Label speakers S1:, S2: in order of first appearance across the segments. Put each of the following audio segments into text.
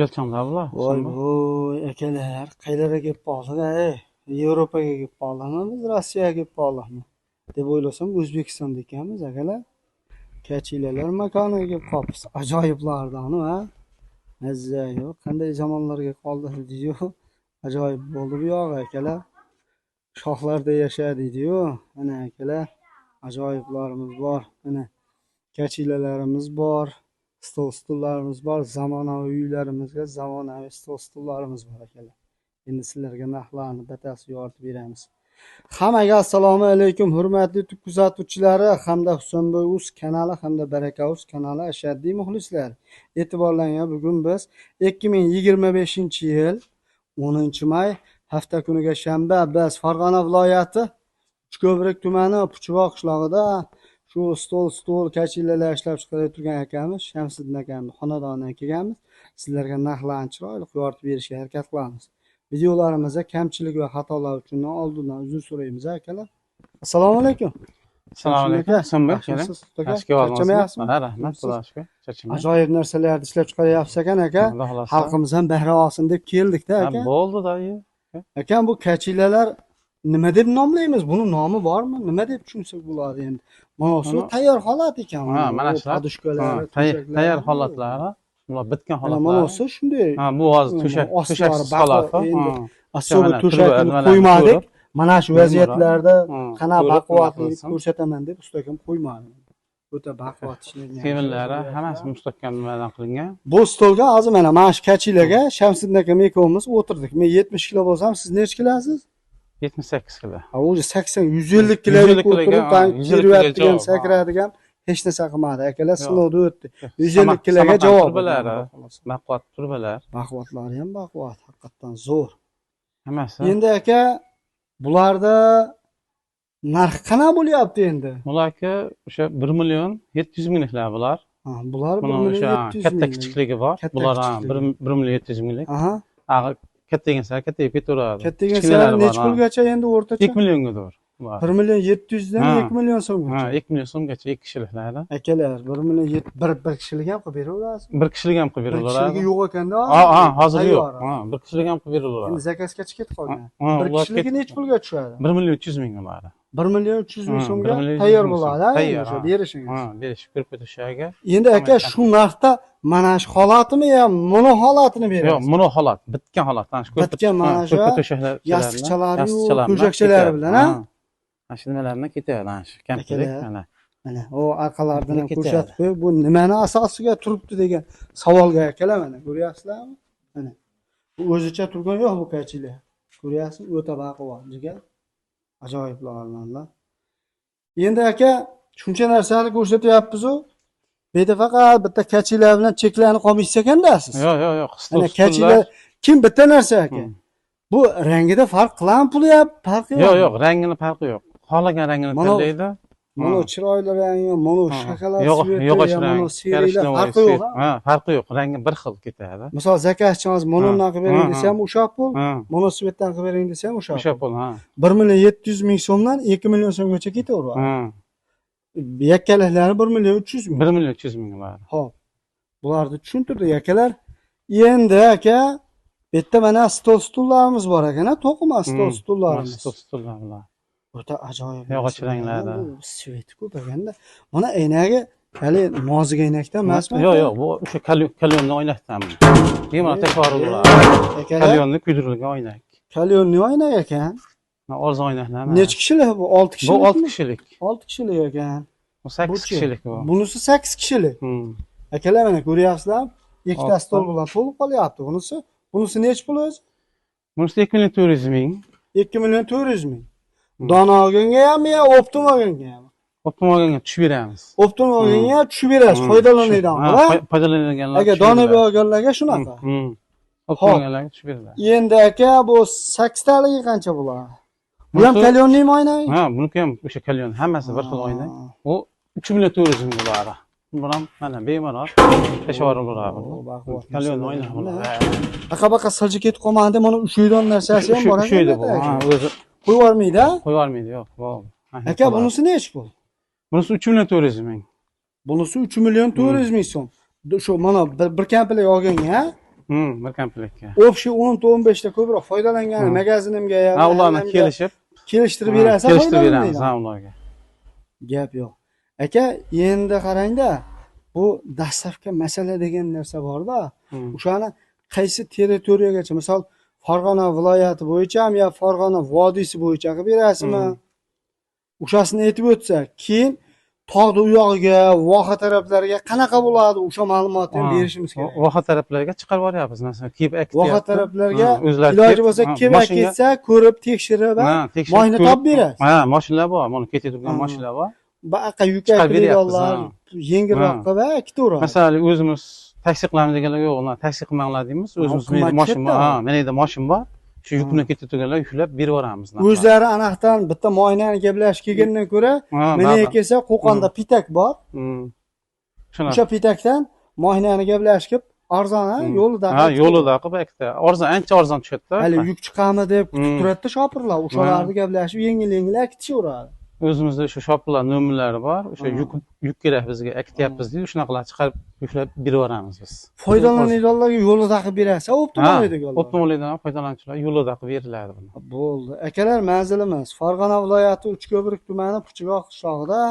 S1: Yo'lchamlar
S2: Voy voy akalar, qayerga kelib qoldik ey? Yevropaga kelib qoldikmi biz, Rossiyaga kelib qoldik deb o'ylasam O'zbekistonda ekanmiz akalar. Kachilalar makoniga kelib qolibmiz. Ajoyiblardan ha. Mazza yo'q, qanday zamonlarga qoldik deydi-yu. Ajoyib bo'ldi bu yoq akalar. Shohlarda yashadiydi-yu. Mana akalar, ajoyiblarimiz bor. Mana kachilalarimiz bor. Stol-stullarimiz bor. Zamonaviy uylarimizga zamonaviy stol-stullarimiz bor akalar. Endi sizlarga narxlarni batafsil yoritib beramiz. Hammaga assalomu alaykum hurmatli YouTube kuzatuvchilari hamda Husanboy.uz kanali hamda Baraka.uz kanali ashaddiy muxlislar. E'tiborlaringlar, bugun biz 2025-yil 10-may hafta kuniga shanba biz Farg'ona viloyati Uchko'prik tumani Puchvoq qishlog'ida shu stol kachilalar ishlab chiqarib turgan akamiz Shamsiddin akamiz xonadonidan kelganmiz. Sizlarga narxlarni chiroyli yoritib berishga harakat qilamiz. Videolarimizda kamchilik va xatolar uchun oldindan uzr so'raymiz akalar. Assalomu alaykum.
S1: Assalomu alaykum. Husanboy,
S2: charchamayapsizmi?
S1: Rahmat, Xudoga shukr. Charchamayman.
S2: Ajoyib narsalarni ishlab chiqaryapsiz ekan aka. Xalqimiz ham bahra olsin deb keldik-da aka.
S1: Bo'ldi-da.
S2: Aka, bu kachilalar nima deb nomlaymiz? Buni nomi bormi? Nima deb tushunsak bo'ladi endi? Mana shu tayyor holat ekan.
S1: Mana shular podushkalar, tayyor holatlari. Bular bitgan holatlar.
S2: Mana shu shunday.
S1: Bu hozir to'shaksiz holat.
S2: Asobi to'shakni qo'ymadik. Mana shu vaziyatlarda qanaqa baquvvatlik ko'rsataman deb ustakam qo'ymadi. O'ta baquvvat ishlangan.
S1: Temirlari hammasi mustahkamdan qilingan.
S2: Bu stolga hozir mana shu kachilaga Shamsiddin akam ikkovimiz o'tirdik. Men 70 kilo bo'lsam, siz necha kilosiz?
S1: 78 kilo.
S2: Ha, o'zi 80-150 kiloga o'tirib, jirvatgan, sakradigan hech narsa qilmadi. Akalar sinovdan o'tdi. 150 kiloga javob
S1: turbalari, baquvvat turbalar.
S2: Baquvvatlari ham baquvvat, haqiqatan zo'r.
S1: Hammasi.
S2: Endi aka, bularda narx qanaqa bo'lyapti endi?
S1: Bularga o'sha 1 million 700 mingliklar bular.
S2: Ha, bular 1 million 700 ming.
S1: Katta kichikligi bor. Bular 1 million 700 minglik.
S2: Aha.
S1: Kattagan sari kattayib ketaveradi.
S2: Kattagan sari necha pulgacha endi o'rtacha?
S1: 2 milliongadir.
S2: 1 million 700 dan 2 million so'mgacha.
S1: Ha, 2 million so'mgacha 2 kishiliklarda.
S2: Akalar, 1 million 1 kishilik ham qilib beraverasiz.
S1: 1 kishilik ham qilib beraveradi.
S2: 1 kishilik yo'q ekanda.
S1: Ha, hozir yo'q. Ha, 1 kishilik ham qilib beraveradi.
S2: Endi zakazgacha ketib qolgan. 1 kishiligi necha pulga tushadi?
S1: 1 million 300 ming bo'ladi.
S2: 1 million 300 ming so'mga tayyor bo'ladi, o'sha berishingiz.
S1: Ha, berishib ko'rib o'tishiga.
S2: Endi aka, shu narxda mana shu holatimi yo mono holatini berasiz?
S1: Yo'q, mono holat, bitgan holat.
S2: Bitgan mana shu yostiqchalari, ko'rjakchalari bilan, ha?
S1: Mana shu nimalardan ketadi, mana shu kamchilik mana.
S2: Mana o orqalaridan ham ko'rsatib qo'yib, bu nimani asosiga turibdi degan savolga akalar mana ko'ryapsizlarmi? Mana. Bu o'zicha turgan yo'q bu kachilar. Ko'ryapsiz, o'ta baquvvat, jigar. Ajoyiblarlar. Endi aka, shuncha narsani ko'rsatyapmiz-ku. Bu yerda faqat bitta kachilar bilan cheklanib qolmaysiz ekanda siz.
S1: Yo'q.
S2: Mana kachilar kim bitta narsa aka. Bu rangida farq qiladimi puli ham? Farqi yo'q.
S1: Yo'q, rangini farqi yo'q. Xohlagan rangini tanlaydi.
S2: Mana chiroyli rangi, mana shokolad
S1: sveti,
S2: mana seriyalar farqi yo'q.
S1: Ha, farqi yo'q. Rangi bir xil ketadi.
S2: Misol zakazchingiz monodan qilib bering desa ham o'sha pul, mono svetdan qilib bering desa ham o'sha
S1: pul, ha.
S2: 1 million 700 ming so'mdan 2 million so'mgacha ketaveradi.
S1: Ha.
S2: Yakkalaklari 1 million 300 ming.
S1: 1 million 300 minglar.
S2: Xo'p. Bularni tushuntirdik akalar. Endi aka, bu yerda mana stol-stullarimiz bor ekan, to'qima stol-stullarimiz.
S1: Stol-stullar.
S2: O'ta ajoyib.
S1: Yog'och ranglarda.
S2: Sveti ko'p ekanda. Mana aynagi hali nozik aynakdan emasmi?
S1: Yo'q, bu o'sha kalyonni oynakdan. Bemalol takror bo'ladi. Kalyonni kuydirilgan oynak.
S2: Kalyonni oynak ekan.
S1: Arz oynaklar.
S2: Necha kishilik bu? 6 kishilik.
S1: Bu 6 kishilik.
S2: 6 kishilik ekan.
S1: Bu 8 kishilik bu.
S2: Bunisi 8 kishilik. Akalar mana ko'ryapsizlar? Ikkita stol bilan to'lib qolyapti bunisi. Bunisi necha pul o'zi?
S1: Bunisi 2 million 400 ming.
S2: 2 million 400 ming. Dona olganga ham yo optim olganga ham?
S1: Optim olganga tushib beramiz.
S2: Optim olganga tushib berasiz, foydalanadigan.
S1: Foydalanadiganlar.
S2: Aka dona olganlarga shunaqa.
S1: Optim olganlarga tushib beriladi.
S2: Endi aka, bu 8 taligi qancha bo'ladi? Bu ham kalyonning oynak?
S1: Ha, buniki ham o'sha kalyon, hammasi bir xil oynak. U 3 million 400 ming bo'ladi. Bu ham mana bemalol tashvor bo'ladi. Kalyon oynak bo'ladi.
S2: Aqa silji ketib qolmadi, mana ushuydan narsasi ham bor ekan.
S1: Ushuydi bu. Ha, o'zi
S2: qo'yib yubormaydi, ha?
S1: Qo'yib yubormaydi, yo'q.
S2: Aka, bunisi necha pul?
S1: Bunisi 3 million 400 ming.
S2: Bunisi 3 million 400 ming so'm. Shu mana bir kamplik olganga, ha?
S1: Bir komplektga.
S2: Общий 10-15 ta ko'proq foydalangan magazinimga
S1: Ha, ularni
S2: kelishtirib berasa
S1: kelishtirib beramiz,
S2: foydalanmaydi.
S1: ha, ularga.
S2: Gap yo'q. Aka, endi qarangda, bu dastlabki masala degan narsa bor-da. O'shani qaysi territoriyagacha, misol Farg'ona viloyati bo'yicha ham yo Farg'ona vodiysi bo'yicha qilib berasizmi? O'shasini aytib o'tsa, keyin tog'ni u yog'iga, voha taraflariga qanaqa bo'ladi, o'sha ma'lumotni ham berishimiz kerak.
S1: Voha taraflarga chiqarib yuboryapmiz, masalan, kelib aktyapti.
S2: Voha taraflarga iloji bo'lsa kelib ketsa, ko'rib, tekshirib, moyni topib berasiz.
S1: Ha, mashinalar bor, mana ketib turgan mashinalar bor.
S2: Baqa yukaydiganlar, yengilroq qilib ketaveradi.
S1: Masalan, o'zimiz taksi qilamiz deganlar yo'q, ular taksi qilmanglar deymiz. O'zimiz mashina bor, ha, menda mashina bor. Shu yukni ketib turganlar yuklab berib yuboramiz.
S2: O'zlari anaqdan bitta moynani gaplashib kelgandan ko'ra, menga kelsa, Qo'qonda pitak bor. O'sha pitakdan moynani gaplashib arzon yo'lida.
S1: Ha, yo'lida qilib akta. Arzon, ancha arzon tushadi-da.
S2: Hali yuk chiqami deb kutib turadi shopirlar. O'shalarni gaplashib yengil-yengil akitishaveradi.
S1: O'zimizda shu shoplar nomerlari bor. O'sha yuk kerak bizga akityapmiz deydi, shunaqalar chiqarib yuklab berib yuboramiz biz.
S2: Foydalanuvchilarga yo'lida qilib berasa, optimal edi.
S1: Optimaldan foydalanuvchilar yo'lida qilib beriladi buni.
S2: Bo'ldi. Akalar, manzilimiz Farg'ona viloyati Uchko'prik tumani Puchgoh qishlog'ida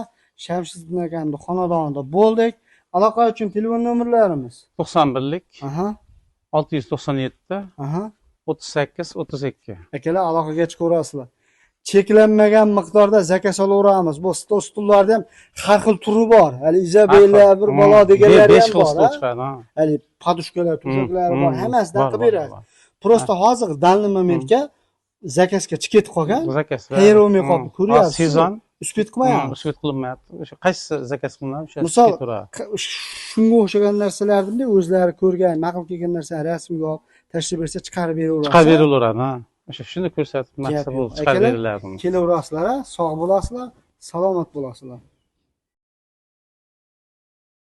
S2: Shamsiddin akamning xonadonida bo'ldik. Aloqa uchun telefon nomerlarimiz
S1: 91lik 697 38 32.
S2: Akalar, aloqaga chiqaverasizlar. Cheklanmagan miqdorda zakaz olaveramiz. Bu stullarda ham har xil turi bor. Hali Izabella bir balo deganlar ham bor. Hali podushkalar, to'shaklar bor. Hammasidan qilib beradi. Prosta hozir danli momentga zakazga chiqib qolgan.
S1: Zakaz.
S2: Tayyorlamay qolib ko'ryapsiz.
S1: Sezon
S2: Uspet qilmayapmiz.
S1: Uspet qilinmayapti. O'sha qaysi zakaz qilinadi, o'sha
S2: misol shunga o'xshagan narsalarni o'zlari ko'rgan, ma'qul kelgan narsani rasmga olib tashlab bersa chiqarib beraveradi.
S1: Chiqarib beraveradi, ha. O'sha shuni ko'rsatib maqsad bo'lib chiqarib beriladi.
S2: Kelaverasizlar, sog' bo'lasizlar, salomat bo'lasizlar.